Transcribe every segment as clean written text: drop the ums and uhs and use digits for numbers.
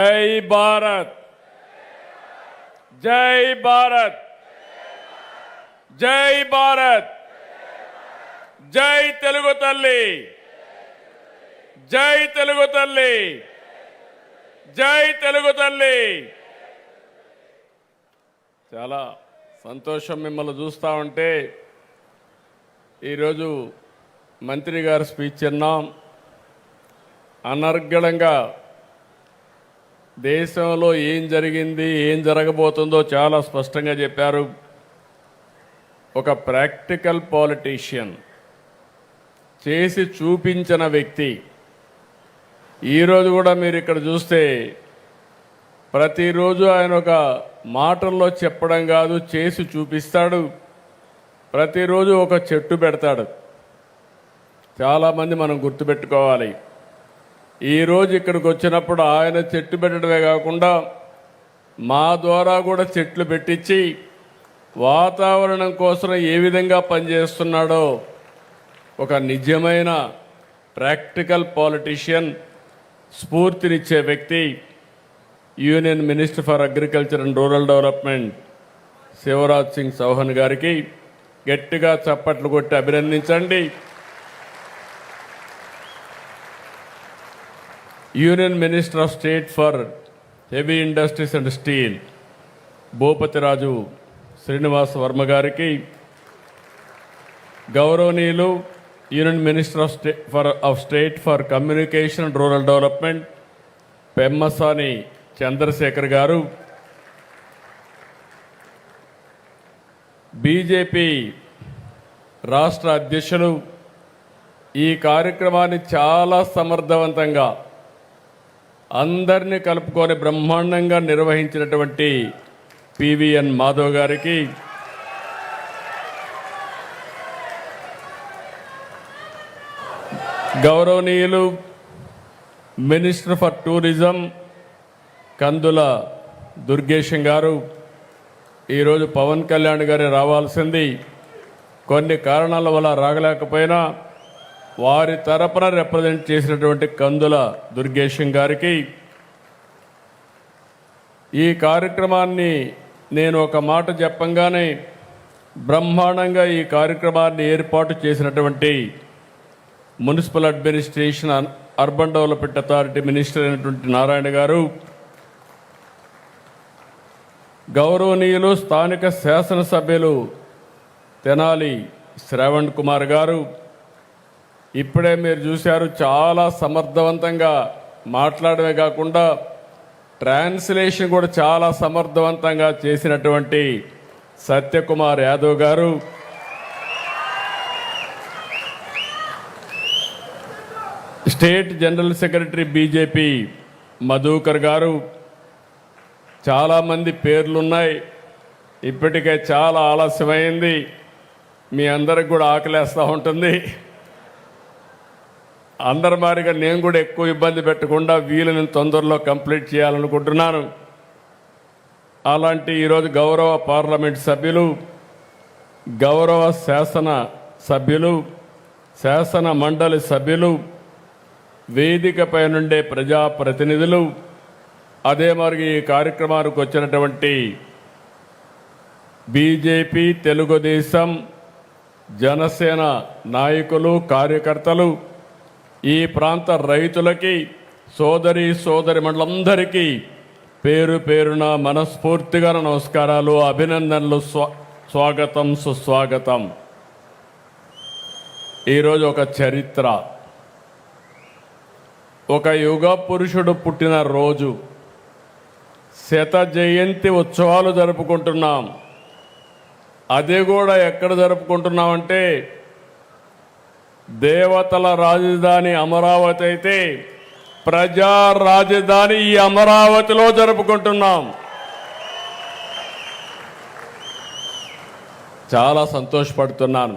జై భారత్, జై భారత్, జై భారత్, జై తెలుగు తల్లి, జై తెలుగు తల్లి, జై తెలుగు తల్లి. చాలా సంతోషం మిమ్మల్ని చూస్తూ ఉంటే. ఈరోజు మంత్రి గారు స్పీచ్ విన్నాం. అనర్గళంగా దేశంలో ఏం జరిగింది, ఏం జరగబోతుందో చాలా స్పష్టంగా చెప్పారు. ఒక ప్రాక్టికల్ పాలిటీషియన్, చేసి చూపించిన వ్యక్తి. ఈరోజు కూడా మీరు ఇక్కడ చూస్తే ప్రతిరోజు ఆయన ఒక మాటల్లో చెప్పడం కాదు, చేసి చూపిస్తాడు. ప్రతిరోజు ఒక చెట్టు పెడతాడు. చాలామంది మనం గుర్తుపెట్టుకోవాలి. ఈరోజు ఇక్కడికి వచ్చినప్పుడు ఆయన చెట్టు పెట్టడమే కాకుండా మా ద్వారా కూడా చెట్లు పెట్టించి వాతావరణం కోసం ఏ విధంగా పనిచేస్తున్నాడో ఒక నిజమైన ప్రాక్టికల్ పాలిటీషియన్, స్ఫూర్తినిచ్చే వ్యక్తి union minister for agriculture and rural development Shivraj Singh Chouhan గారికి గట్టిగా చప్పట్లు కొట్టి అభినందించండి. Union minister of state for heavy industries and steel Bhupathiraju Srinivas Varma గారికి, గౌరవనీయులు union minister of state for communication and rural development Pemmasani Chandrasekhar గారు, బీజేపీ రాష్ట్ర అధ్యక్షులు, ఈ కార్యక్రమాన్ని చాలా సమర్థవంతంగా అందరినీ కలుపుకొని బ్రహ్మాండంగా నిర్వహించినటువంటి పివిఎన్ మాధవ్ గారికి, గౌరవనీయులు మినిస్టర్ ఫర్ టూరిజం కందుల దుర్గేశం గారు, ఈరోజు పవన్ కళ్యాణ్ గారు రావాల్సింది, కొన్ని కారణాల వల్ల రాగలేకపోయినా వారి తరపున రిప్రజెంట్ చేసినటువంటి కందుల దుర్గేశం గారికి, ఈ కార్యక్రమాన్ని నేను ఒక మాట చెప్పంగానే బ్రహ్మాండంగా ఈ కార్యక్రమాన్ని ఏర్పాటు చేసినటువంటి municipal administration urban development authority minister అయినటువంటి నారాయణ గారు, గౌరవనీయులు స్థానిక శాసనసభ్యులు తెనాలి శ్రావణ్ కుమార్ గారు, ఇప్పుడే మీరు చూశారు చాలా సమర్థవంతంగా మాట్లాడమే కాకుండా ట్రాన్స్లేషన్ కూడా చాలా సమర్థవంతంగా చేసినటువంటి సత్యకుమార్ యాదవ్ గారు, state general secretary BJP Madhukar గారు. చాలామంది పేర్లున్నాయి. ఇప్పటికే చాలా ఆలస్యమైంది. మీ అందరికి కూడా ఆకలేస్తూ ఉంటుంది. అందరి మారిగా నేను కూడా ఎక్కువ ఇబ్బంది పెట్టకుండా వీళ్ళని తొందరలో కంప్లీట్ చేయాలనుకుంటున్నాను. అలాంటి ఈరోజు గౌరవ పార్లమెంట్ సభ్యులు, గౌరవ శాసన సభ్యులు, శాసన మండలి సభ్యులు, వేదికపై నుండే ప్రజాప్రతినిధులు, అదే మరి ఈ కార్యక్రమానికి వచ్చినటువంటి బీజేపీ, తెలుగుదేశం, జనసేన నాయకులు, కార్యకర్తలు, ఈ ప్రాంత రైతులకి, సోదరి మండలందరికీ పేరు పేరున మనస్ఫూర్తిగా నమస్కారాలు, అభినందనలు, స్వాగతం, సుస్వాగతం. ఈరోజు ఒక చరిత్ర, ఒక యుగ పురుషుడు పుట్టిన రోజు, శత జయంతి ఉత్సవాలు జరుపుకుంటున్నాం. అది కూడా ఎక్కడ జరుపుకుంటున్నామంటే దేవతల రాజధాని అమరావతి అయితే ప్రజా రాజధాని ఈ అమరావతిలో జరుపుకుంటున్నాం. చాలా సంతోషపడుతున్నాను.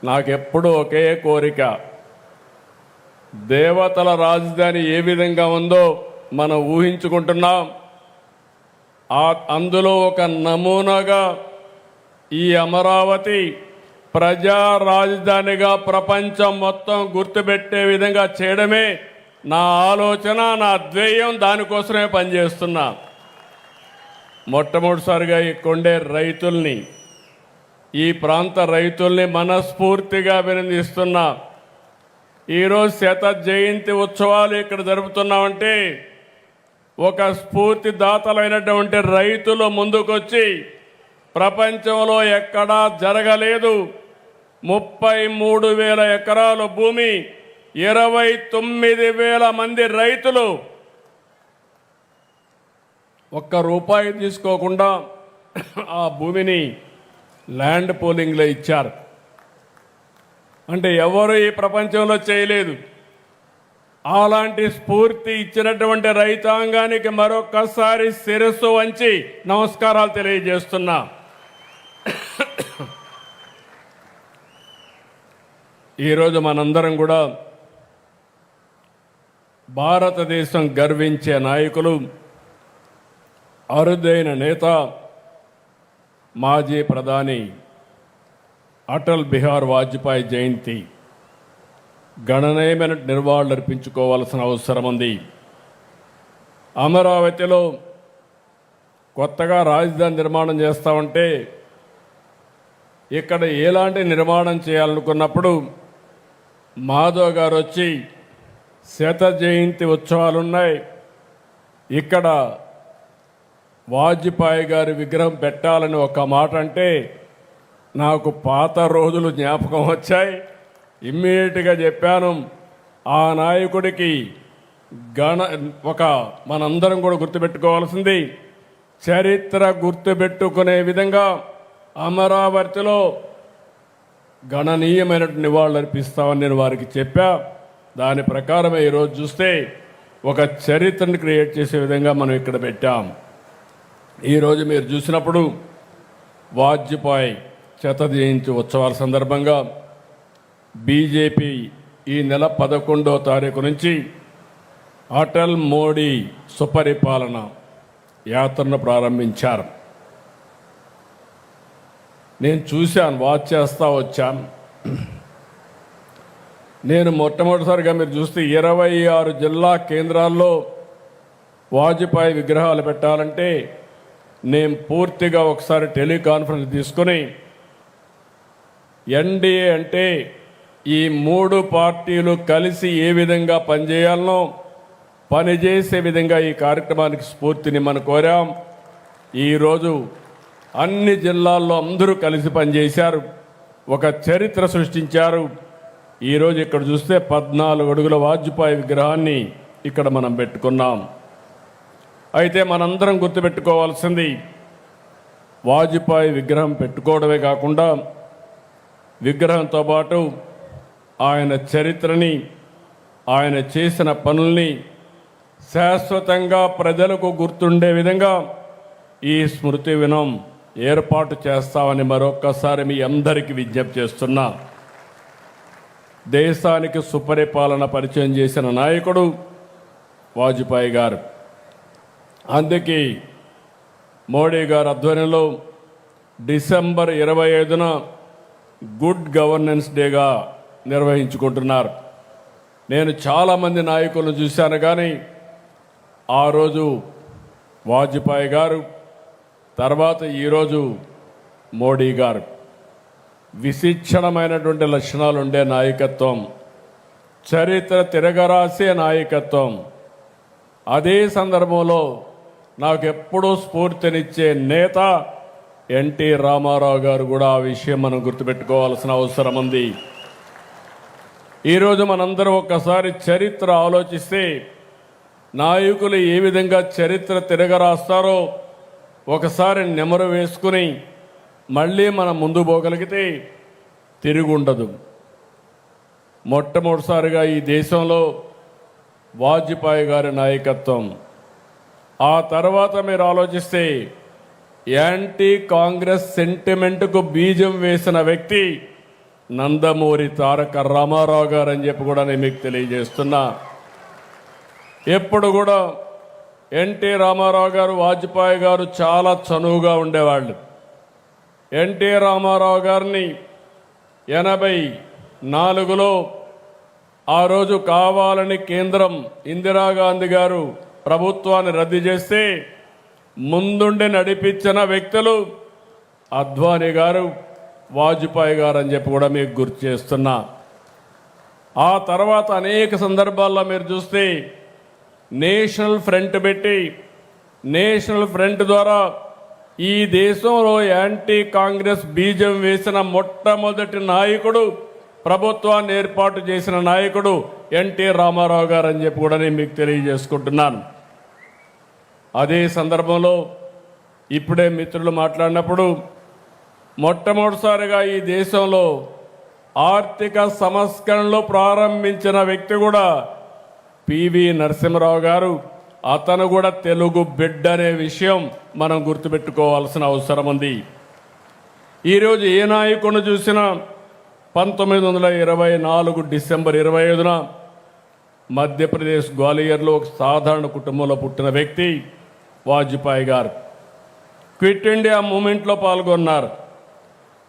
నాకెప్పుడు ఒకే కోరిక, దేవతల రాజధాని ఏ విధంగా ఉందో మనం ఊహించుకుంటున్నాం. అందులో ఒక నమూనాగా ఈ అమరావతి ప్రజా రాజధానిగా ప్రపంచం మొత్తం గుర్తుపెట్టే విధంగా చేయడమే నా ఆలోచన, నా ధ్యేయం దానికోసమే పనిచేస్తున్నా. మొట్టమొదటిసారిగా ఇక్కడుండే రైతుల్ని, ఈ ప్రాంత రైతుల్ని మనస్ఫూర్తిగా అభినందిస్తున్నా. ఈరోజు శత జయంతి ఉత్సవాలు ఇక్కడ జరుపుతున్నామంటే ఒక స్ఫూర్తిదాతలైనటువంటి రైతులు ముందుకొచ్చి ప్రపంచంలో ఎక్కడా జరగలేదు. 33,000 ఎకరాల భూమి, 29,000 మంది రైతులు ఒక్క రూపాయి తీసుకోకుండా ఆ భూమిని ల్యాండ్ పూలింగ్లో ఇచ్చారు. అంటే ఎవరు ఈ ప్రపంచంలో చేయలేదు. అలాంటి స్ఫూర్తి ఇచ్చినటువంటి రైతాంగానికి మరొక్కసారి శిరస్సు వంచి నమస్కారాలు తెలియజేస్తున్నా. ఈరోజు మనందరం కూడా భారతదేశం గర్వించే నాయకులు, అరుదైన నేత, మాజీ ప్రధాని అటల్ బిహారీ వాజ్పేయి జయంతి గణనీయమైన నివాళులర్పించుకోవాల్సిన అవసరం ఉంది. అమరావతిలో కొత్తగా రాజధాని నిర్మాణం చేస్తామంటే ఇక్కడ ఎలాంటి నిర్మాణం చేయాలనుకున్నప్పుడు మాధవ్ గారు వచ్చి శత జయంతి ఉత్సవాలున్నాయి, ఇక్కడ వాజ్పేయి గారి విగ్రహం పెట్టాలని ఒక మాట అంటే నాకు పాత రోజులు జ్ఞాపకం వచ్చాయి. ఇమ్మీడియట్గా చెప్పాను, ఆ నాయకుడికి మనందరం కూడా గుర్తుపెట్టుకోవాల్సింది, చరిత్ర గుర్తుపెట్టుకునే విధంగా అమరావతిలో గణనీయమైన నివాళులు అర్పిస్తామని నేను వారికి చెప్పా. దాని ప్రకారమే ఈరోజు చూస్తే ఒక చరిత్రను క్రియేట్ చేసే విధంగా మనం ఇక్కడ పెట్టాం. ఈరోజు మీరు చూసినప్పుడు వాజ్పేయి శత జయంతి ఉత్సవాల సందర్భంగా బీజేపీ ఈ నెల 11వ తారీఖు నుంచి అటల్ మోడీ సుపరిపాలన యాత్రను ప్రారంభించారు. నేను చూశాను, వాచ్ చేస్తా వచ్చాను. నేను మొట్టమొదటిసారిగా మీరు చూస్తే 26 జిల్లా కేంద్రాల్లో వాజ్పేయి విగ్రహాలు పెట్టాలంటే నేను పూర్తిగా ఒకసారి టెలికాన్ఫరెన్స్ తీసుకుని ఎన్డీఏ అంటే ఈ 3 పార్టీలు కలిసి ఏ విధంగా పనిచేయాలనో పనిచేసే విధంగా ఈ కార్యక్రమానికి స్ఫూర్తిని మనం కోరాం. ఈరోజు అన్ని జిల్లాల్లో అందరూ కలిసి పనిచేశారు, ఒక చరిత్ర సృష్టించారు. ఈరోజు ఇక్కడ చూస్తే 14 అడుగుల వాజ్పేయి విగ్రహాన్ని ఇక్కడ మనం పెట్టుకున్నాం. అయితే మనందరం గుర్తుపెట్టుకోవాల్సింది, వాజ్పేయి విగ్రహం పెట్టుకోవడమే కాకుండా విగ్రహంతో పాటు ఆయన చరిత్రని, ఆయన చేసిన పనుల్ని శాశ్వతంగా ప్రజలకు గుర్తుండే విధంగా ఈ స్మృతి వనం ఏర్పాటు చేస్తామని మరొక్కసారి మీ అందరికీ విజ్ఞప్తి చేస్తున్నా. దేశానికి సుపరిపాలన పరిచయం చేసిన నాయకుడు వాజ్పేయి గారు. అందుకే మోడీ గారి ఆధ్వర్యంలో డిసెంబర్ 25న గుడ్ గవర్నెన్స్ డేగా నిర్వహించుకుంటున్నారు. నేను చాలామంది నాయకులను చూశాను, కానీ ఆ రోజు వాజ్పేయి గారు, తర్వాత ఈరోజు మోడీ గారు విశిక్షణమైనటువంటి లక్షణాలు ఉండే నాయకత్వం, చరిత్ర తిరగరాసే నాయకత్వం. అదే సందర్భంలో నాకు ఎప్పుడూ స్ఫూర్తినిచ్చే నేత ఎన్టీ రామారావు గారు కూడా. ఆ విషయం మనం గుర్తుపెట్టుకోవాల్సిన అవసరం ఉంది. ఈరోజు మనందరం ఒక్కసారి చరిత్ర ఆలోచిస్తే నాయకులు ఏ విధంగా చరిత్ర తిరగరాస్తారో ఒకసారి నెమరు వేసుకుని మళ్ళీ మనం ముందు పోగలిగితే తిరుగుండదు. మొట్టమొదటిసారిగా ఈ దేశంలో వాజ్పేయి గారి నాయకత్వం. ఆ తర్వాత మీరు ఆలోచిస్తే యాంటీ కాంగ్రెస్ సెంటిమెంట్కు బీజం వేసిన వ్యక్తి నందమూరి తారక రామారావు గారు అని చెప్పి కూడా నేను మీకు తెలియజేస్తున్నా. ఎప్పుడు కూడా ఎన్టీ రామారావు గారు, వాజ్పేయి గారు చాలా చనువుగా ఉండేవాళ్ళు. ఎన్టీ రామారావు గారిని 84లో ఆ రోజు కావాలని కేంద్రం ఇందిరాగాంధీ గారు ప్రభుత్వాన్ని రద్దు చేస్తే ముందుండి నడిపించిన వ్యక్తులు అద్వానీ గారు, వాజ్పేయి గారు అని చెప్పి కూడా మీకు గుర్తు చేస్తున్నా. ఆ తర్వాత అనేక సందర్భాల్లో మీరు చూస్తే నేషనల్ ఫ్రంట్ పెట్టి, నేషనల్ ఫ్రంట్ ద్వారా ఈ దేశంలో యాంటీ కాంగ్రెస్ బీజం వేసిన మొట్టమొదటి నాయకుడు, ప్రభుత్వాన్ని ఏర్పాటు చేసిన నాయకుడు ఎన్టీ రామారావు గారు అని చెప్పి కూడా నేను మీకు తెలియజేసుకుంటున్నాను. అదే సందర్భంలో ఇప్పుడే మిత్రులు మాట్లాడినప్పుడు మొట్టమొదటిసారిగా ఈ దేశంలో ఆర్థిక సంస్కరణలు ప్రారంభించిన వ్యక్తి కూడా పివి నరసింహరావు గారు. అతను కూడా తెలుగు బిడ్డ అనే విషయం మనం గుర్తుపెట్టుకోవాల్సిన అవసరం ఉంది. ఈరోజు ఏ నాయకుడిని చూసినా 1924 డిసెంబర్ 25న మధ్యప్రదేశ్ గ్వాలియర్లో ఒక సాధారణ కుటుంబంలో పుట్టిన వ్యక్తి వాజ్పేయి గారు. క్విట్ ఇండియా మూమెంట్లో పాల్గొన్నారు.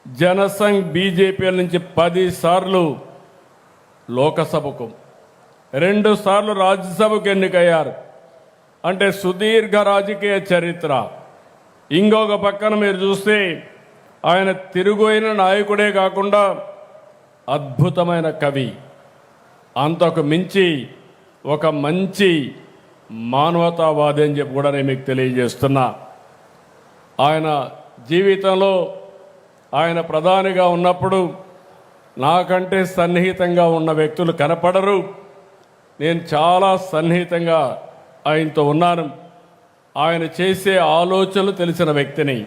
జనసంఘ్ బీజేపీ నుంచి 10 సార్లు లోకసభకు, 2 సార్లు రాజ్యసభకు ఎన్నికయ్యారు. అంటే సుదీర్ఘ రాజకీయ చరిత్ర. ఇంకొక పక్కన మీరు చూస్తే ఆయన తిరుగుయిన నాయకుడే కాకుండా అద్భుతమైన కవి, అంతకు మించి ఒక మంచి మానవతావాది అని చెప్పి కూడా నేను మీకు తెలియజేస్తున్నా. ఆయన జీవితంలో ఆయన ప్రధానిగా ఉన్నప్పుడు నాకంటే సన్నిహితంగా ఉన్న వ్యక్తులు కనపడరు. నేను చాలా సన్నిహితంగా ఆయనతో ఉన్నాను. ఆయన చేసే ఆలోచనలు తెలిసిన వ్యక్తిని.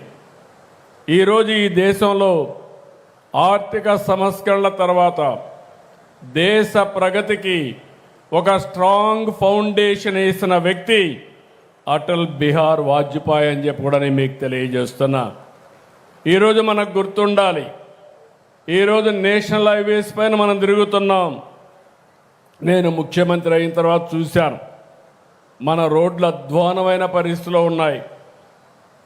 ఈరోజు ఈ దేశంలో ఆర్థిక సంస్కరణల తర్వాత దేశ ప్రగతికి ఒక స్ట్రాంగ్ ఫౌండేషన్ వేసిన వ్యక్తి అటల్ బిహారీ వాజ్పేయి అని చెప్పి కూడా నేను మీకు తెలియజేస్తున్నా. ఈరోజు మనకు గుర్తుండాలి, ఈరోజు నేషనల్ హైవేస్ పైన మనం తిరుగుతున్నాం. నేను ముఖ్యమంత్రి అయిన తర్వాత చూశాను, మన రోడ్లు అధ్వానమైన పరిస్థితిలో ఉన్నాయి.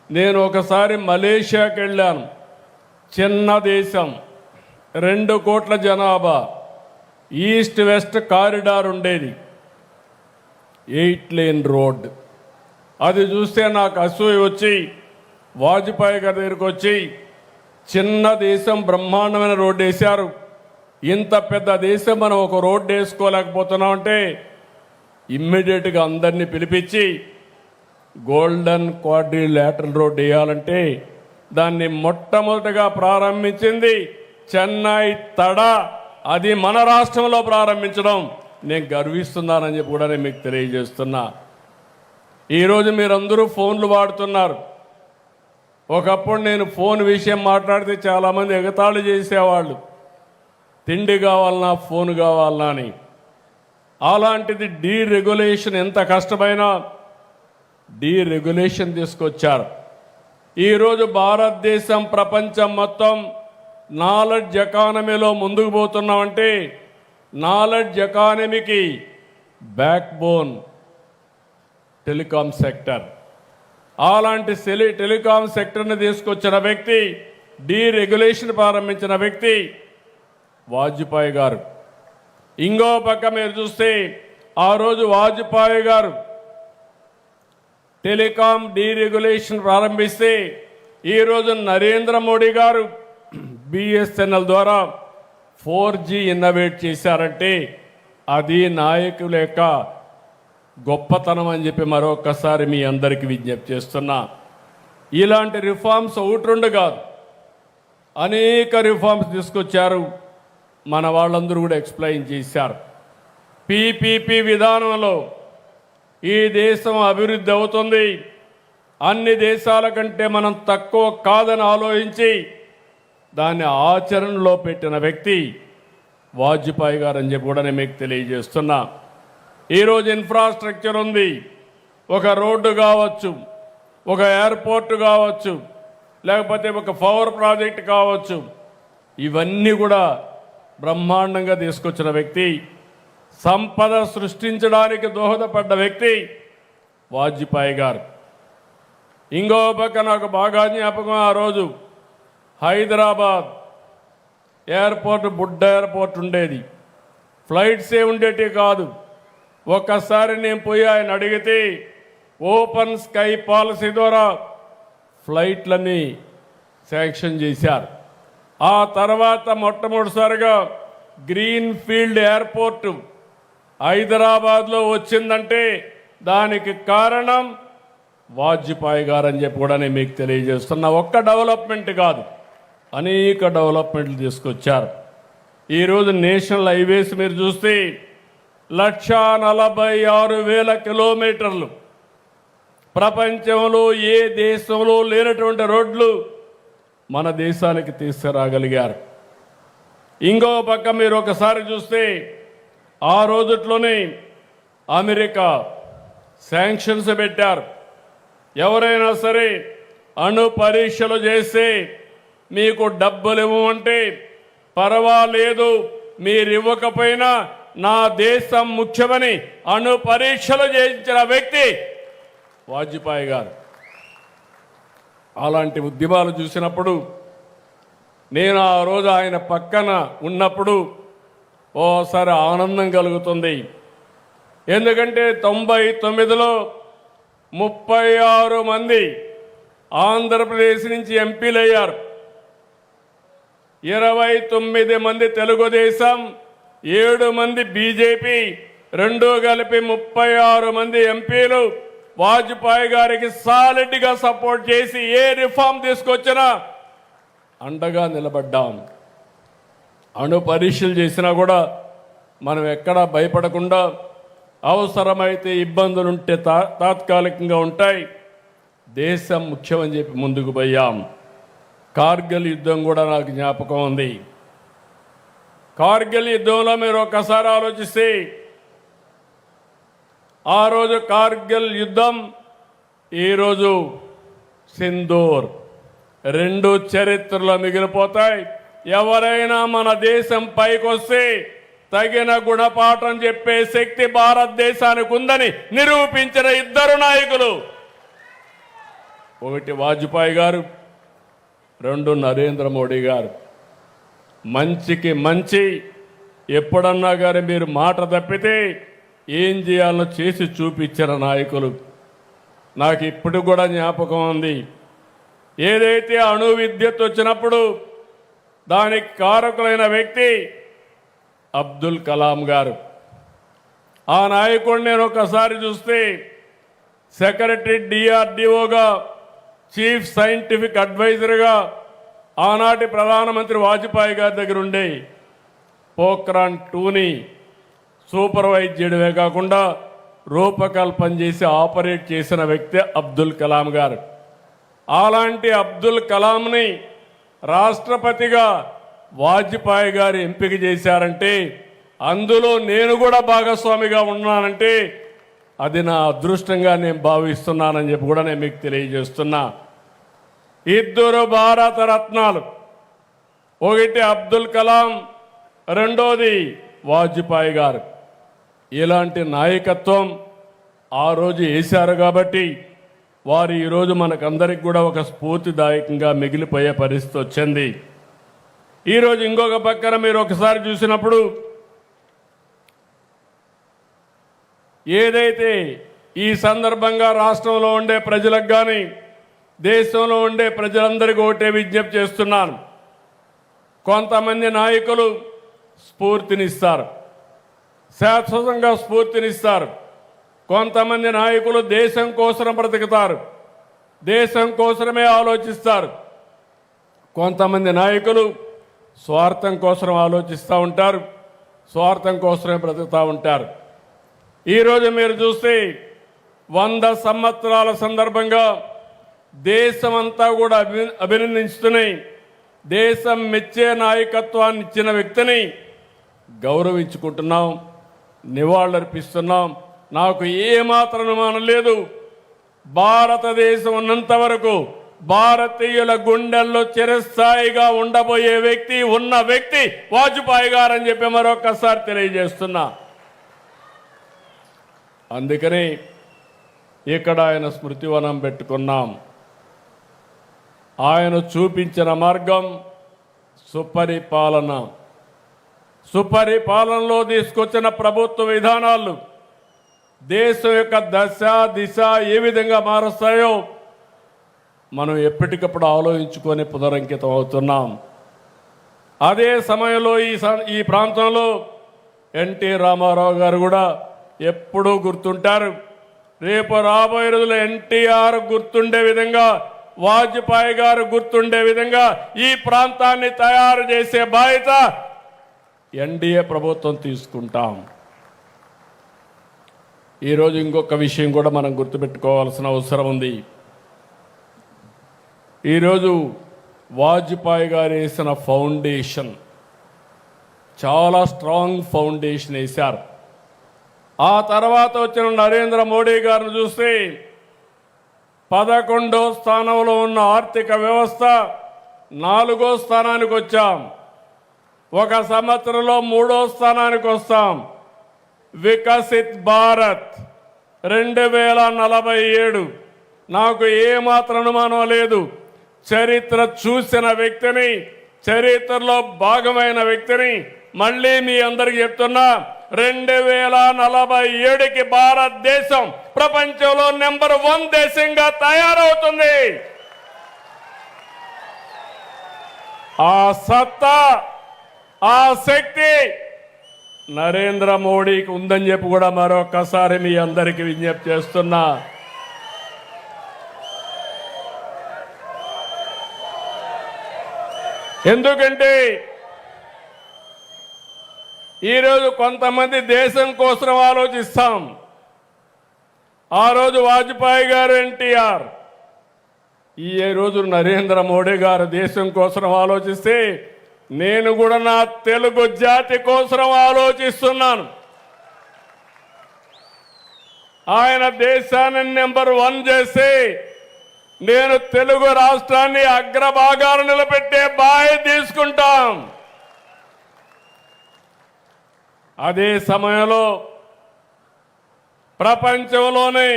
నేను ఒకసారి మలేషియాకి వెళ్ళాను. చిన్న దేశం, 2 కోట్ల జనాభా, ఈస్ట్ వెస్ట్ కారిడార్ ఉండేది, 8 లేన్ రోడ్. అది చూస్తే నాకు అసూయ వచ్చి వాజ్పేయి గారి దగ్గరికి వచ్చి, చిన్న దేశం బ్రహ్మాండమైన రోడ్డు వేశారు, ఇంత పెద్ద దేశం మనం ఒక రోడ్డు వేసుకోలేకపోతున్నాం అంటే ఇమ్మీడియట్గా అందరినీ పిలిపించి గోల్డెన్ క్వాడ్రిలేటరల్ రోడ్ వేయాలంటే దాన్ని మొట్టమొదటిగా ప్రారంభించింది చెన్నై తడ. అది మన రాష్ట్రంలో ప్రారంభించడం నేను గర్విస్తున్నానని చెప్పి కూడా నేను మీకు తెలియజేస్తున్నా. ఈరోజు మీరందరూ ఫోన్లు వాడుతున్నారు. ఒకప్పుడు నేను ఫోన్ విషయం మాట్లాడితే చాలామంది ఎగతాళి చేసేవాళ్ళు, తిండి కావాలన్నా ఫోన్ కావాలన్నా అని. అలాంటిది డీరెగ్యులేషన్, ఎంత కష్టమైనా డీరెగ్యులేషన్ తీసుకొచ్చారు. ఈరోజు భారతదేశం, ప్రపంచం మొత్తం నాలెడ్జ్ ఎకానమీలో ముందుకు పోతున్నామంటే నాలెడ్జ్ ఎకానమీకి బ్యాక్ బోన్ టెలికాం సెక్టర్. అలాంటి టెలికాం సెక్టర్ని తీసుకొచ్చిన వ్యక్తి, డీరెగ్యులేషన్ ప్రారంభించిన వ్యక్తి వాజ్పేయి గారు. ఇంకో పక్క మీరు చూస్తే ఆ రోజు వాజ్పేయి గారు టెలికాం డీరెగ్యులేషన్ ప్రారంభిస్తే ఈరోజు నరేంద్ర మోడీ గారు బిఎస్ఎన్ఎల్ ద్వారా 4G ఇన్నోవేట్ చేశారంటే అది నాయకుల యొక్క గొప్పతనం అని చెప్పి మరొకసారి మీ అందరికీ విజ్ఞప్తి చేస్తున్నా. ఇలాంటి రిఫార్మ్స్ ఒకటి రెండు కాదు, అనేక రిఫార్మ్స్ తీసుకొచ్చారు. మన వాళ్ళందరూ కూడా ఎక్స్ప్లెయిన్ చేశారు. పీపీపీ విధానంలో ఈ దేశం అభివృద్ధి అవుతుంది, అన్ని దేశాల కంటే మనం తక్కువ కాదని ఆలోచించి దాన్ని ఆచరణలో పెట్టిన వ్యక్తి వాజ్పేయి గారు అని చెప్పి కూడా నేను మీకు తెలియజేస్తున్నా. ఈరోజు ఇన్ఫ్రాస్ట్రక్చర్ ఉంది, ఒక రోడ్డు కావచ్చు, ఒక ఎయిర్పోర్ట్ కావచ్చు, లేకపోతే ఒక పవర్ ప్రాజెక్ట్ కావచ్చు, ఇవన్నీ కూడా బ్రహ్మాండంగా తీసుకొచ్చిన వ్యక్తి, సంపద సృష్టించడానికి దోహదపడ్డ వ్యక్తి వాజ్పేయి గారు. ఇంకో పక్క నాకు బాగా జ్ఞాపకం, ఆ రోజు హైదరాబాద్ ఎయిర్పోర్ట్ బుడ్డ ఎయిర్పోర్ట్ ఉండేది, ఫ్లైట్సే ఉండేటి కాదు. ఒక్కసారి నేను పోయి ఆయన అడిగితే ఓపెన్ స్కై పాలసీ ద్వారా ఫ్లైట్లని శాంక్షన్ చేశారు. ఆ తర్వాత మొట్టమొదటిసారిగా గ్రీన్ ఫీల్డ్ ఎయిర్పోర్ట్ హైదరాబాద్లో వచ్చిందంటే దానికి కారణం వాజ్పేయి గారు అని చెప్పి కూడా నేను మీకు తెలియజేస్తున్నా. ఒక్క డెవలప్మెంట్ కాదు, అనేక డెవలప్మెంట్లు తీసుకొచ్చారు. ఈరోజు నేషనల్ హైవేస్ మీరు చూస్తే 1,46,000 కిలోమీటర్లు, ప్రపంచంలో ఏ దేశంలో లేనటువంటి రోడ్లు మన దేశానికి తీసుకురాగలిగారు. ఇంకో పక్క మీరు ఒకసారి చూస్తే ఆ రోజుట్లోనే అమెరికా శాంక్షన్స్ పెట్టారు. ఎవరైనా సరే అణు పరీక్షలు చేస్తే మీకు డబ్బులు ఇవ్వమంటే పర్వాలేదు, మీరు ఇవ్వకపోయినా నా దేశం ముఖ్యమని అణు పరీక్షలు చేయించిన వ్యక్తి వాజ్పేయి గారు. అలాంటి ఉద్యమాలు చూసినప్పుడు నేను ఆ రోజు ఆయన పక్కన ఉన్నప్పుడు ఓసారి ఆనందం కలుగుతుంది. ఎందుకంటే 99లో 36 మంది ఆంధ్రప్రదేశ్ నుంచి ఎంపీలు అయ్యారు. 29 మంది తెలుగుదేశం, 7 మంది బీజేపీ, 2 కలిపి 36 మంది ఎంపీలు వాజ్పేయి గారికి సాలిడ్గా సపోర్ట్ చేసి ఏ రిఫార్మ్ తీసుకొచ్చినా అండగా నిలబడ్డాం. అణు పరీక్షలు చేసినా కూడా మనం ఎక్కడా భయపడకుండా అవసరమైతే ఇబ్బందులుంటే తాత్కాలికంగా ఉంటాయి, దేశం ముఖ్యమని చెప్పి ముందుకు పోయాం. కార్గిల్ యుద్ధం కూడా నాకు జ్ఞాపకం ఉంది. కార్గిల్ యుద్ధంలో మీరు ఒక్కసారి ఆలోచిస్తే ఆ రోజు కార్గిల్ యుద్ధం, ఈరోజు సింధూర్, 2 చరిత్రలో మిగిలిపోతాయి. ఎవరైనా మన దేశం పైకొస్తే తగిన గుణపాఠం చెప్పే శక్తి భారతదేశానికి ఉందని నిరూపించిన 2 నాయకులు, ఒకటి వాజ్పేయి గారు, 2 నరేంద్ర మోడీ గారు. మంచికి మంచి ఎప్పుడన్నా కానీ మీరు మాట తప్పితే ఏం చేయాలో చేసి చూపించిన నాయకులు. నాకు ఇప్పుడు కూడా జ్ఞాపకం ఉంది. ఏదైతే అణు విద్యుత్ వచ్చినప్పుడు దానికి కారకులైన వ్యక్తి అబ్దుల్ కలాం గారు. ఆ నాయకుడిని నేను ఒకసారి చూస్తే సెక్రటరీ డిఆర్డిఓగా, చీఫ్ సైంటిఫిక్ అడ్వైజర్గా ఆనాటి ప్రధానమంత్రి వాజ్పేయి గారి దగ్గర ఉండే పోఖ్రాన్ 2ని సూపర్వైజ్ చేయడమే కాకుండా రూపకల్పన చేసి ఆపరేట్ చేసిన వ్యక్తి అబ్దుల్ కలాం గారు. అలాంటి అబ్దుల్ కలాంని రాష్ట్రపతిగా వాజ్పేయి గారు ఎంపిక చేశారంటే, అందులో నేను కూడా భాగస్వామిగా ఉన్నానంటే అది నా అదృష్టంగా నేను భావిస్తున్నానని చెప్పి కూడా నేను మీకు తెలియజేస్తున్నా. 2 భారత రత్నాలు, ఒకటి అబ్దుల్ కలాం, రెండోది వాజ్పేయి గారు. ఇలాంటి నాయకత్వం ఆ రోజు వేశారు కాబట్టి వారు ఈరోజు మనకందరికి కూడా ఒక స్ఫూర్తిదాయకంగా మిగిలిపోయే పరిస్థితి వచ్చింది. ఈరోజు ఇంకొక పక్కన మీరు ఒకసారి చూసినప్పుడు ఏదైతే ఈ సందర్భంగా రాష్ట్రంలో ఉండే ప్రజలకు కానీ దేశంలో ఉండే ప్రజలందరికీ ఒకటే విజ్ఞప్తి చేస్తున్నాను. కొంతమంది నాయకులు స్ఫూర్తినిస్తారు, శాశ్వతంగా స్ఫూర్తినిస్తారు. కొంతమంది నాయకులు దేశం కోసం బ్రతుకుతారు, దేశం కోసమే ఆలోచిస్తారు. కొంతమంది నాయకులు స్వార్థం కోసం ఆలోచిస్తూ ఉంటారు, స్వార్థం కోసమే బ్రతుకుతూ ఉంటారు. ఈరోజు మీరు చూస్తే 100 సంవత్సరాల సందర్భంగా దేశమంతా కూడా అభినందిస్తున్నాయి. దేశం మెచ్చే నాయకత్వాన్ని ఇచ్చిన వ్యక్తిని గౌరవించుకుంటున్నాం, నివాళులర్పిస్తున్నాం. నాకు ఏమాత్రం అనుమానం లేదు, భారతదేశం ఉన్నంత వరకు భారతీయుల గుండెల్లో చిరస్థాయిగా ఉండబోయే వ్యక్తి, ఉన్న వ్యక్తి వాజ్పేయి గారు అని చెప్పి మరొకసారి తెలియజేస్తున్నా. అందుకని ఇక్కడ ఆయన స్మృతివనం పెట్టుకున్నాం. ఆయన చూపించిన మార్గం సుపరిపాలన. సుపరిపాలనలో తీసుకొచ్చిన ప్రభుత్వ విధానాలు దేశం యొక్క దశ దిశ ఏ విధంగా మారుస్తాయో మనం ఎప్పటికప్పుడు ఆలోచించుకొని పునరంకితం అవుతున్నాం. అదే సమయంలో ఈ ప్రాంతంలో ఎన్టీ రామారావు గారు కూడా ఎప్పుడూ గుర్తుంటారు. రేపు రాబోయే రోజుల్లో ఎన్టీఆర్ గుర్తుండే విధంగా, వాజ్పేయి గారు గుర్తుండే విధంగా ఈ ప్రాంతాన్ని తయారు చేసే బాధ్యత ఎన్డీఏ ప్రభుత్వం తీసుకుంటాం. ఈరోజు ఇంకొక విషయం కూడా మనం గుర్తుపెట్టుకోవాల్సిన అవసరం ఉంది. ఈరోజు వాజ్పేయి గారు వేసిన ఫౌండేషన్ చాలా స్ట్రాంగ్ ఫౌండేషన్ వేశారు. ఆ తర్వాత వచ్చిన నరేంద్ర మోడీ గారిని చూస్తే 11వ స్థానంలో ఉన్న ఆర్థిక వ్యవస్థ 4వ స్థానానికి వచ్చాం. ఒక సంవత్సరంలో 3వ స్థానానికి వస్తాం. వికసిత్ భారత్ 2047 నాకు ఏమాత్రం అనుమానం లేదు. చరిత్ర చూసిన వ్యక్తిని, చరిత్రలో భాగమైన వ్యక్తిని మళ్ళీ మీ అందరికీ చెప్తున్నా, 2047కి భారతదేశం ప్రపంచంలో నెంబర్ 1 దేశంగా తయారవుతుంది. ఆ సత్తా, ఆ శక్తి నరేంద్ర మోడీకి ఉందని చెప్పి కూడా మరొకసారి మీ అందరికీ విజ్ఞప్తి చేస్తున్నా. ఎందుకంటే ఈరోజు కొంతమంది దేశం కోసం ఆలోచిస్తాం. ఆ రోజు వాజ్పేయి గారు, ఎన్టీఆర్, ఈ రోజు నరేంద్ర మోడీ గారు దేశం కోసం ఆలోచిస్తే నేను కూడా నా తెలుగు జాతి కోసం ఆలోచిస్తున్నాను. ఆయన దేశాన్ని నెంబర్ 1 చేసి నేను తెలుగు రాష్ట్రాన్ని అగ్రభాగాలు నిలబెట్టే బాధ్యత తీసుకుంటాం. అదే సమయంలో ప్రపంచంలోనే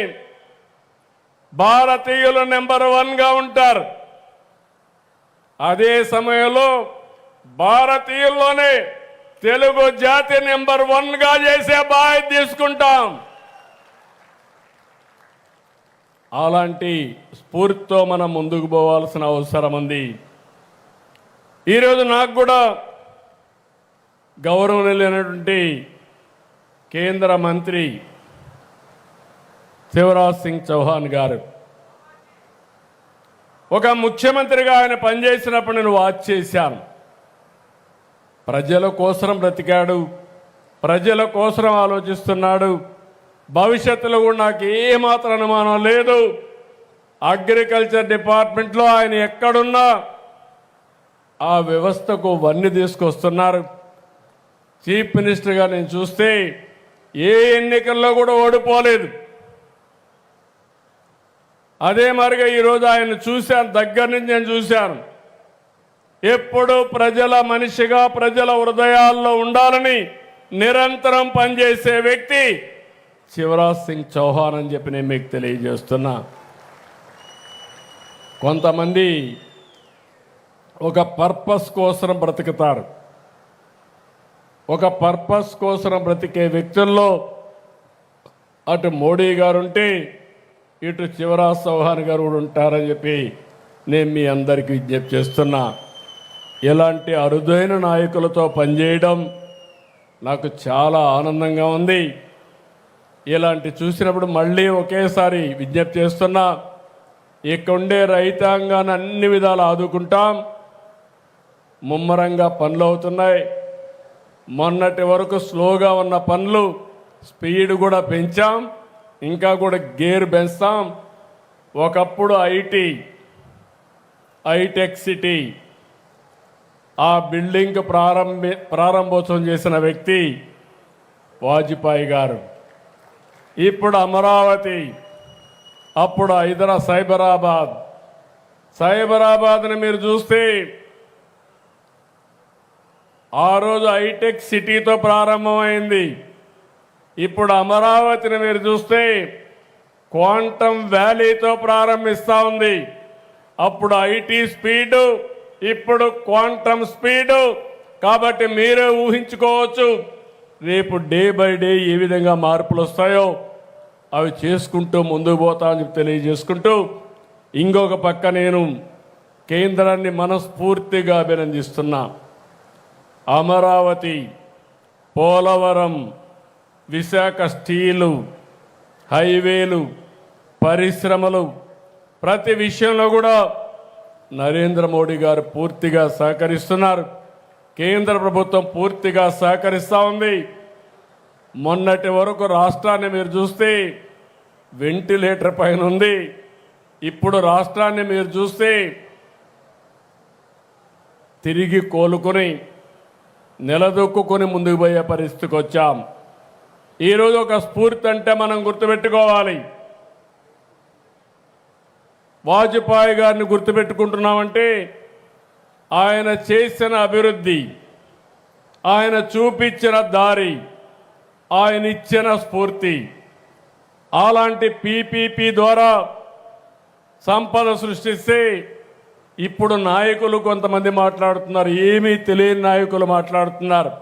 భారతీయులు నెంబర్ 1గా ఉంటారు. అదే సమయంలో భారతీయుల్లోనే తెలుగు జాతి నెంబర్ 1గా చేసే బాధ్యత తీసుకుంటాం. అలాంటి స్ఫూర్తితో మనం ముందుకు పోవాల్సిన అవసరం ఉంది. ఈరోజు నాకు కూడా గౌరవనీయులైనటువంటి కేంద్ర మంత్రి శివరాజ్ సింగ్ చౌహాన్ గారు, ఒక ముఖ్యమంత్రిగా ఆయన పనిచేసినప్పుడు నేను వాచ్ చేశాను. ప్రజల కోసం బ్రతికాడు, ప్రజల కోసం ఆలోచిస్తున్నాడు. భవిష్యత్తులో కూడా నాకు ఏమాత్రం అనుమానం లేదు, అగ్రికల్చర్ డిపార్ట్మెంట్లో ఆయన ఎక్కడున్నా ఆ వ్యవస్థకు వన్నీ తీసుకొస్తున్నారు. చీఫ్ మినిస్టర్గా నేను చూస్తే ఏ ఎన్నికల్లో కూడా ఓడిపోలేదు. అదే మరిగా ఈరోజు ఆయన చూశాను, దగ్గర నుంచి నేను చూశాను. ఎప్పుడు ప్రజల మనిషిగా ప్రజల హృదయాల్లో ఉండాలని నిరంతరం పనిచేసే వ్యక్తి శివరాజ్ సింగ్ చౌహాన్ అని చెప్పి నేను మీకు తెలియజేస్తున్నా. కొంతమంది ఒక పర్పస్ కోసం బ్రతుకుతారు. ఒక పర్పస్ కోసం బ్రతికే వ్యక్తుల్లో అటు మోడీ గారు ఉంటే ఇటు శివరాజ్ చౌహాన్ గారు కూడా ఉంటారని చెప్పి నేను మీ అందరికీ విజ్ఞప్తి చేస్తున్నా. ఇలాంటి అరుదైన నాయకులతో పనిచేయడం నాకు చాలా ఆనందంగా ఉంది. ఇలాంటి చూసినప్పుడు మళ్ళీ ఒకేసారి విజ్ఞప్తి చేస్తున్నా, ఇక్కడుండే రైతాంగాన్ని అన్ని విధాలు ఆదుకుంటాం. ముమ్మరంగా పనులు అవుతున్నాయి. మొన్నటి వరకు స్లోగా ఉన్న పనులు స్పీడ్ కూడా పెంచాం, ఇంకా కూడా గేర్ పెంచుతాం. ఒకప్పుడు హైటెక్ సిటీ ఆ బిల్డింగ్ ప్రారంభోత్సవం చేసిన వ్యక్తి వాజ్పేయి గారు. ఇప్పుడు అమరావతి, అప్పుడు సైబరాబాద్ని మీరు చూస్తే ఆ రోజు హైటెక్ సిటీతో ప్రారంభమైంది. ఇప్పుడు అమరావతిని మీరు చూస్తే క్వాంటమ్ వ్యాలీతో ప్రారంభిస్తూ ఉంది. అప్పుడు ఐటీ స్పీడు, ఇప్పుడు క్వాంటమ్ స్పీడు కాబట్టి మీరే ఊహించుకోవచ్చు రేపు డే బై డే ఏ విధంగా మార్పులు వస్తాయో అవి చేసుకుంటూ ముందుకు పోతామని తెలియజేసుకుంటూ ఇంకొక పక్క నేను కేంద్రాన్ని మనస్ఫూర్తిగా అభినందిస్తున్నా. అమరావతి, పోలవరం, విశాఖ స్టీలు, హైవేలు, పరిశ్రమలు ప్రతి విషయంలో కూడా నరేంద్ర మోడీ గారు పూర్తిగా సహకరిస్తున్నారు. కేంద్ర ప్రభుత్వం పూర్తిగా సహకరిస్తూ ఉంది. మొన్నటి వరకు రాష్ట్రాన్ని మీరు చూస్తే వెంటిలేటర్ పైన ఉంది. ఇప్పుడు రాష్ట్రాన్ని మీరు చూస్తే తిరిగి కోలుకొని నిలదొక్కుని ముందుకు పోయే పరిస్థితికి వచ్చాం. ఈరోజు ఒక స్ఫూర్తి అంటే మనం గుర్తుపెట్టుకోవాలి. వాజ్పేయి గారిని గుర్తుపెట్టుకుంటున్నామంటే ఆయన చేసిన అభివృద్ధి, ఆయన చూపించిన దారి, ఆయన ఇచ్చిన స్ఫూర్తి. అలాంటి పీపీపీ ద్వారా సంపద సృష్టిస్తే ఇప్పుడు నాయకులు కొంతమంది మాట్లాడుతున్నారు, ఏమీ తెలియని నాయకులు మాట్లాడుతున్నారు.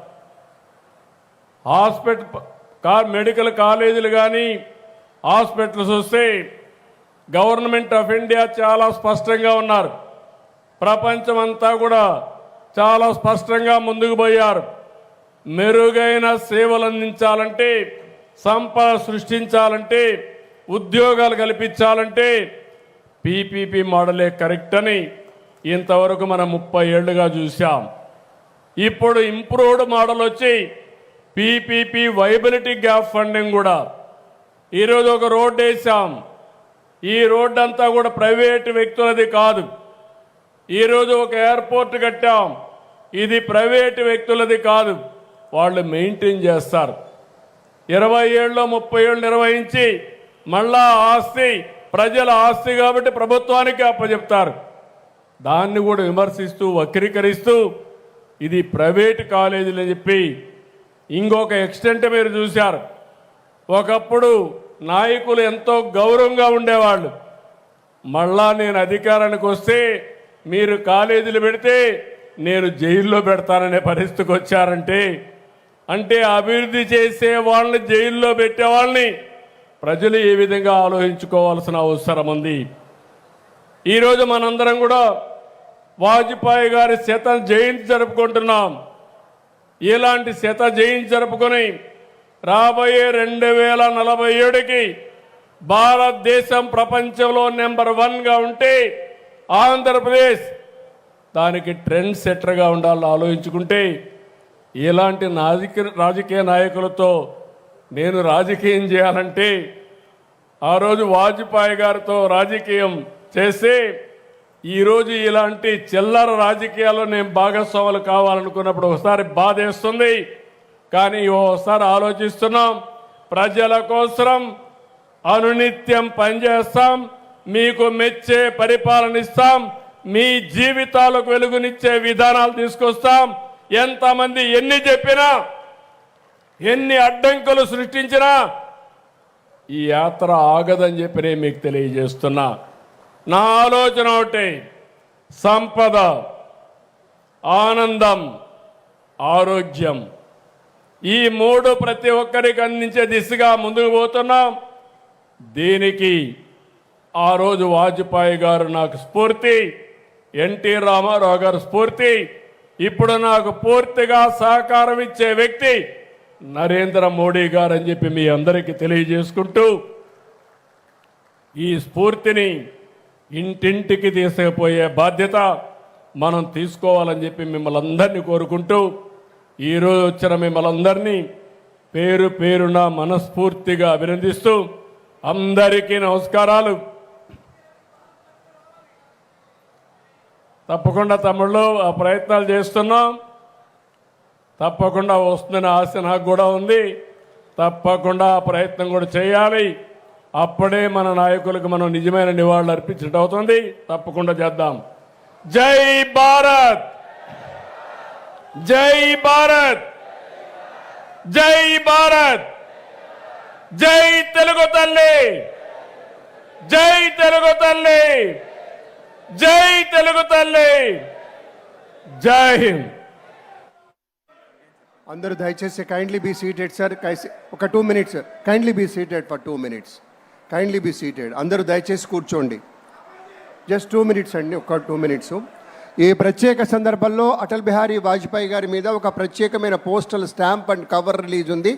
మెడికల్ కాలేజీలు కానీ హాస్పిటల్స్ వస్తే గవర్నమెంట్ ఆఫ్ ఇండియా చాలా స్పష్టంగా ఉన్నారు. ప్రపంచమంతా కూడా చాలా స్పష్టంగా ముందుకు పోయారు. మెరుగైన సేవలు అందించాలంటే, సంపద సృష్టించాలంటే, ఉద్యోగాలు కల్పించాలంటే పీపీపీ మోడలే కరెక్ట్ అని ఇంతవరకు మనం 30 ఏళ్లుగా చూసాం. ఇప్పుడు ఇంప్రూవ్డ్ మోడల్ వచ్చి పీపీపీ వైబిలిటీ గ్యాప్ ఫండింగ్ కూడా. ఈరోజు ఒక రోడ్డు వేసాం. ఈ రోడ్డు అంతా కూడా ప్రైవేటు వ్యక్తులది కాదు. ఈరోజు ఒక ఎయిర్పోర్ట్ కట్టాం, ఇది ప్రైవేటు వ్యక్తులది కాదు, వాళ్ళు మెయింటైన్ చేస్తారు. 20 ఏళ్ళు 30 ఏళ్ళు నిర్వహించి మళ్ళా ఆస్తి ప్రజల ఆస్తి కాబట్టి ప్రభుత్వానికి అప్పచెప్తారు. దాన్ని కూడా విమర్శిస్తూ వక్రీకరిస్తూ ఇది ప్రైవేటు కాలేజీలు అని చెప్పి ఇంకొక ఎక్స్టెంట్ మీరు చూశారు. ఒకప్పుడు నాయకులు ఎంతో గౌరవంగా ఉండేవాళ్ళు. మళ్ళా నేను అధికారానికి వస్తే మీరు కాలేజీలు పెడితే నేను జైల్లో పెడతాననే పరిస్థితికి వచ్చారంటే, అంటే అభివృద్ధి చేసే వాళ్ళని జైల్లో పెట్టే వాళ్ళని ప్రజలు ఏ విధంగా ఆలోచించుకోవాల్సిన అవసరం ఉంది. ఈరోజు మనందరం కూడా వాజ్పేయి గారి శత జయంతి జరుపుకుంటున్నాం. ఇలాంటి శత జయంతి జరుపుకొని రాబోయే 2047కి భారతదేశం ప్రపంచంలో నెంబర్ 1గా ఉంటే ఆంధ్రప్రదేశ్ దానికి ట్రెండ్ సెట్టర్గా ఉండాలని ఆలోచించుకుంటే ఇలాంటి రాజకీయ నాయకులతో నేను రాజకీయం చేయాలంటే ఆ రోజు వాజ్పేయి గారితో రాజకీయం చేస్తే ఈరోజు ఇలాంటి చిల్లర రాజకీయాల్లో నేను భాగస్వాములు కావాలనుకున్నప్పుడు ఒకసారి బాధేస్తుంది. కానీ ఓసారి ఆలోచిస్తున్నాం, ప్రజల కోసం అనునిత్యం పనిచేస్తాం, మీకు మెచ్చే పరిపాలన ఇస్తాం, మీ జీవితాలకు వెలుగునిచ్చే విధానాలు తీసుకొస్తాం. ఎంతమంది ఎన్ని చెప్పినా, ఎన్ని అడ్డంకులు సృష్టించినా ఈ యాత్ర ఆగదని చెప్పి నేను మీకు తెలియజేస్తున్నా. నా ఆలోచన ఒకటి, సంపద, ఆనందం, ఆరోగ్యం, ఈ 3 ప్రతి ఒక్కరికి అందించే దిశగా ముందుకు పోతున్నాం. దీనికి ఆ రోజు వాజ్పేయి గారు నాకు స్ఫూర్తి, ఎన్టీ రామారావు గారు స్ఫూర్తి. ఇప్పుడు నాకు పూర్తిగా సహకారం ఇచ్చే వ్యక్తి నరేంద్ర మోడీ గారు అని చెప్పి మీ అందరికీ తెలియజేసుకుంటూ ఈ స్ఫూర్తిని ఇంటింటికి తీసుకుపోయే బాధ్యత మనం తీసుకోవాలని చెప్పి మిమ్మల్ని అందరినీ కోరుకుంటూ ఈరోజు వచ్చిన మిమ్మల్ని అందరినీ పేరు పేరున మనస్ఫూర్తిగా అభినందిస్తూ అందరికీ నమస్కారాలు. తప్పకుండా తమ్ముళ్ళు ఆ ప్రయత్నాలు చేస్తున్నాం. తప్పకుండా వస్తుందని ఆశ నాకు కూడా ఉంది. తప్పకుండా ఆ ప్రయత్నం కూడా చేయాలి. అప్పుడే మన నాయకులకు మనం నిజమైన నివాళులు అర్పించినట్టు అవుతుంది. తప్పకుండా చేద్దాం. జై భారత్, జై భారత్, జై భారత్, జై తెలుగు తల్లి, జై తెలుగు తల్లి, జై తెలుగు తల్లి, జై హింద్. అందరూ దయచేసి కైండ్లీ బీ సీటెడ్ సార్. ఒక 2 minutes. Kindly be seated for 2 minutes. Kindly be seated. అందరూ దయచేసి కూర్చోండి. జస్ట్ 2 minutes అండి, ఒక 2 minutes. ఈ ప్రత్యేక సందర్భంలో అటల్ బిహారీ వాజ్పేయి గారి మీద ఒక ప్రత్యేకమైన postal stamp and cover release ఉంది.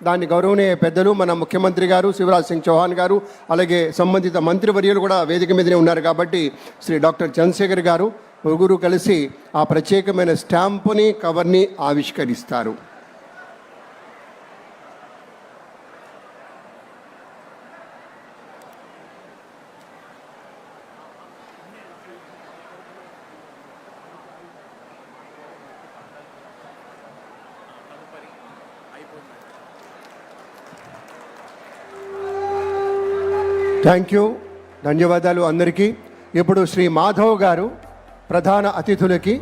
దాన్ని గౌరవనీయ పెద్దలు మన ముఖ్యమంత్రి గారు శివరాజ్ సింగ్ చౌహాన్ గారు, అలాగే సంబంధిత మంత్రివర్యులు కూడా వేదిక మీదనే ఉన్నారు కాబట్టి శ్రీ డాక్టర్ చంద్రశేఖర్ గారు ముగ్గురు కలిసి ఆ ప్రత్యేకమైన స్టాంపుని కవర్ని ఆవిష్కరిస్తారు. థ్యాంక్ యూ, ధన్యవాదాలు అందరికీ. ఇప్పుడు శ్రీ మాధవ్ గారు ప్రధాన అతిథులకి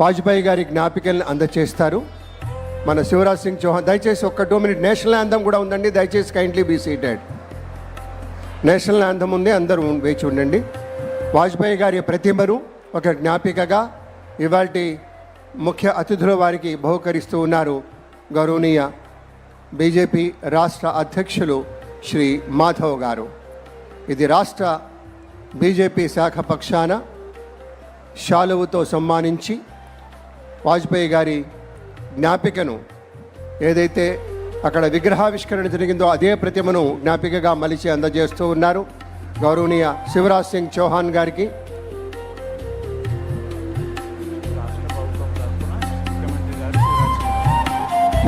వాజ్పేయి గారి జ్ఞాపికలను అందజేస్తారు. మన శివరాజ్ సింగ్ చౌహాన్ దయచేసి ఒక్క 2 minutes. నేషనల్ యాంథమ్ కూడా ఉందండి, దయచేసి kindly be seated. National anthem ఉంది, అందరూ వేచి ఉండండి. వాజ్పేయి గారి ప్రతిమను ఒక జ్ఞాపికగా ఇవాల్టి ముఖ్య అతిథుల వారికి బహుకరిస్తూ ఉన్నారు గౌరవనీయ బీజేపీ రాష్ట్ర అధ్యక్షులు శ్రీ మాధవ్ గారు. ఇది రాష్ట్ర బీజేపీ శాఖ పక్షాన శాలువుతో సన్మానించి వాజ్పేయి గారి జ్ఞాపికను ఏదైతే అక్కడ విగ్రహావిష్కరణ జరిగిందో అదే ప్రతిమను జ్ఞాపికగా మలిచి అందజేస్తూ ఉన్నారు గౌరవనీయ శివరాజ్ సింగ్ చౌహాన్ గారికి.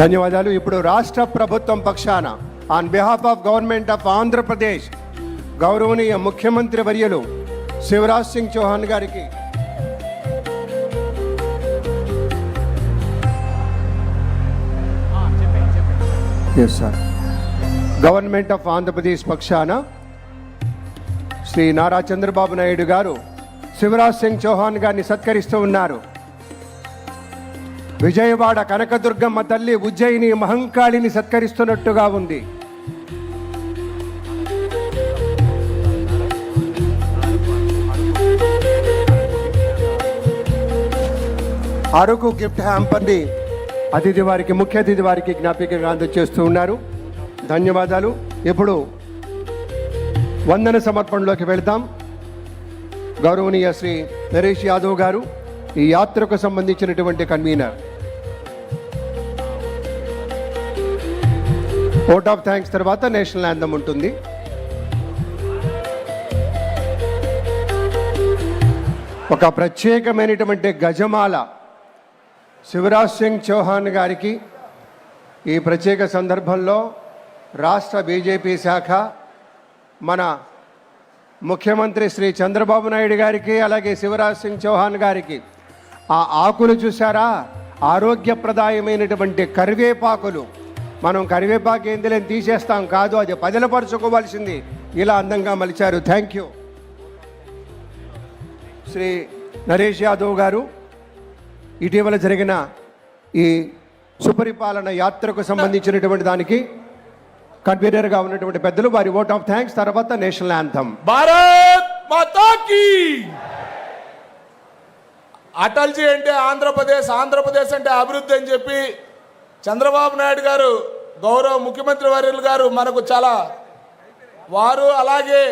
ధన్యవాదాలు. ఇప్పుడు రాష్ట్ర ప్రభుత్వం పక్షాన on behalf of government of Andhra Pradesh గౌరవనీయ ముఖ్యమంత్రి వర్యులు శివరాజ్ సింగ్ చౌహాన్ గారికి సార్ గవర్నమెంట్ ఆఫ్ ఆంధ్రప్రదేశ్ పక్షాన శ్రీ నారా చంద్రబాబు నాయుడు గారు శివరాజ్ సింగ్ చౌహాన్ గారిని సత్కరిస్తూ ఉన్నారు. విజయవాడ కనకదుర్గమ్మ తల్లి ఉజ్జయిని మహంకాళిని సత్కరిస్తున్నట్టుగా ఉంది. అరకు గిఫ్ట్ హ్యాంపర్ని అతిథి వారికి ముఖ్య అతిథి వారికి జ్ఞాపికగా అందజేస్తూ ఉన్నారు. ధన్యవాదాలు. ఇప్పుడు వందన సమర్పణలోకి వెళ్తాం. గౌరవనీయ శ్రీ నరేష్ యాదవ్ గారు ఈ యాత్రకు సంబంధించినటువంటి కన్వీనర్. ఓట్ ఆఫ్ థ్యాంక్స్ తర్వాత నేషనల్ యాంథమ్ ఉంటుంది. ఒక ప్రత్యేకమైనటువంటి గజమాల శివరాజ్ సింగ్ చౌహాన్ గారికి ఈ ప్రత్యేక సందర్భంలో రాష్ట్ర బీజేపీ శాఖ మన ముఖ్యమంత్రి శ్రీ చంద్రబాబు నాయుడు గారికి అలాగే శివరాజ్ సింగ్ చౌహాన్ గారికి ఆ ఆకులు చూసారా, ఆరోగ్యప్రదాయమైనటువంటి కరివేపాకులు. మనం కరివేపాకు ఏందిలేని తీసేస్తాం కాదు, అది పదిలపరుచుకోవాల్సింది. ఇలా అందంగా మలిచారు. Thank you. శ్రీ నరేష్ యాదవ్ గారు ఇటీవల జరిగిన ఈ సుపరిపాలన యాత్రకు సంబంధించినటువంటి దానికి కన్వీనర్గా ఉన్నటువంటి పెద్దలు వారి ఓట్ ఆఫ్ థ్యాంక్స్ తర్వాత national anthem. Bharat Mata key. అటల్జీ అంటే ఆంధ్రప్రదేశ్, ఆంధ్రప్రదేశ్ అంటే అభివృద్ధి అని చెప్పి చంద్రబాబు నాయుడు గారు గౌరవ ముఖ్యమంత్రి వర్యులు గారు మనకు చాలా వారు, అలాగే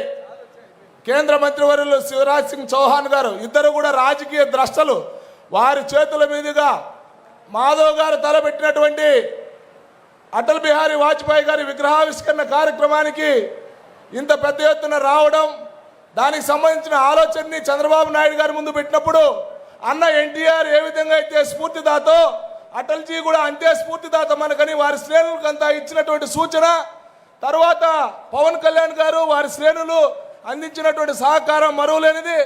కేంద్ర మంత్రివర్యులు శివరాజ్ సింగ్ చౌహాన్ గారు ఇద్దరు కూడా రాజకీయ ద్రష్టలు. వారి చేతుల మీదుగా మాధవ్ గారు తలపెట్టినటువంటి అటల్ బిహారీ వాజ్పేయి గారి విగ్రహావిష్కరణ కార్యక్రమానికి ఇంత పెద్ద ఎత్తున రావడం, దానికి సంబంధించిన ఆలోచనని చంద్రబాబు నాయుడు గారి ముందు పెట్టినప్పుడు అన్న ఎన్టీఆర్ ఏ విధంగా అయితే స్ఫూర్తిదాతో అటల్జీ కూడా అంతే స్ఫూర్తిదాత మనకని వారి శ్రేణులకు అంతా ఇచ్చినటువంటి సూచన, తర్వాత పవన్ కళ్యాణ్ గారు వారి శ్రేణులు అందించినటువంటి సహకారం మరువలేనిది.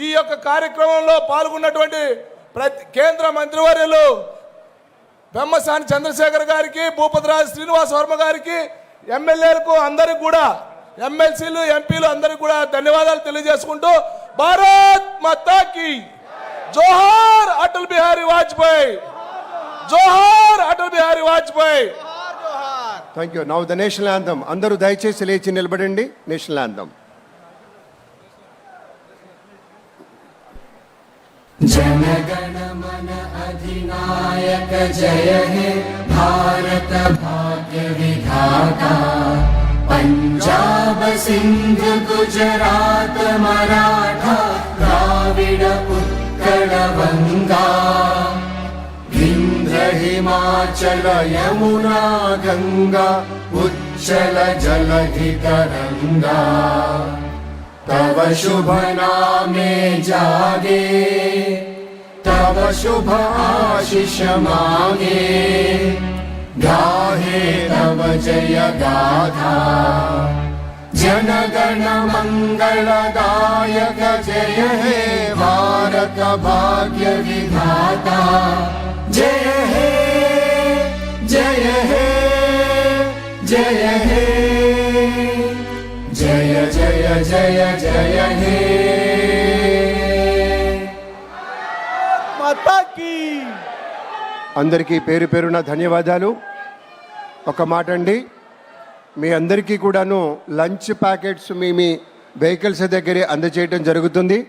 ఈ యొక్క కార్యక్రమంలో పాల్గొన్నటువంటి కేంద్ర మంత్రివర్యులు పెమ్మసాని చంద్రశేఖర్ గారికి, భూపతిరాజు శ్రీనివాస్ వర్మ గారికి, ఎమ్మెల్యేలకు అందరికి కూడా, ఎమ్మెల్సీలు ఎంపీలు అందరికి కూడా ధన్యవాదాలు తెలియజేసుకుంటూ భారత్ మాతా కీ జోహార్ అటల్ బిహారీ వాజ్పేయి, జోహార్ Atal Bihari Vajpayee. Thank you. Now the national anthem. అందరూ దయచేసి లేచి నిలబడండి. National anthem. जनगण मन अधिनायक जय हे भारत भाग्य विधाता पंजाब सिंध गुजरात मराठा द्राविड उत्कल गंगा विंध्य हिमाचल यमुना गंगा उच्चल जलधि तरंगा तव शुभ नामे जागे तव शुभ आशीष मांगे गाहे तव जय गाथा जनगण मंगलदायक जय हे भारत भाग्य विधाता जय हे जय हे जय हे जय जय जय जय हे माता की అందరికీ పేరు పేరున ధన్యవాదాలు. ఒక మాట అండి, మీ అందరికీ కూడాను లంచ్ ప్యాకెట్స్ మీ వెహికల్స్ దగ్గరే అందజేయడం జరుగుతుంది.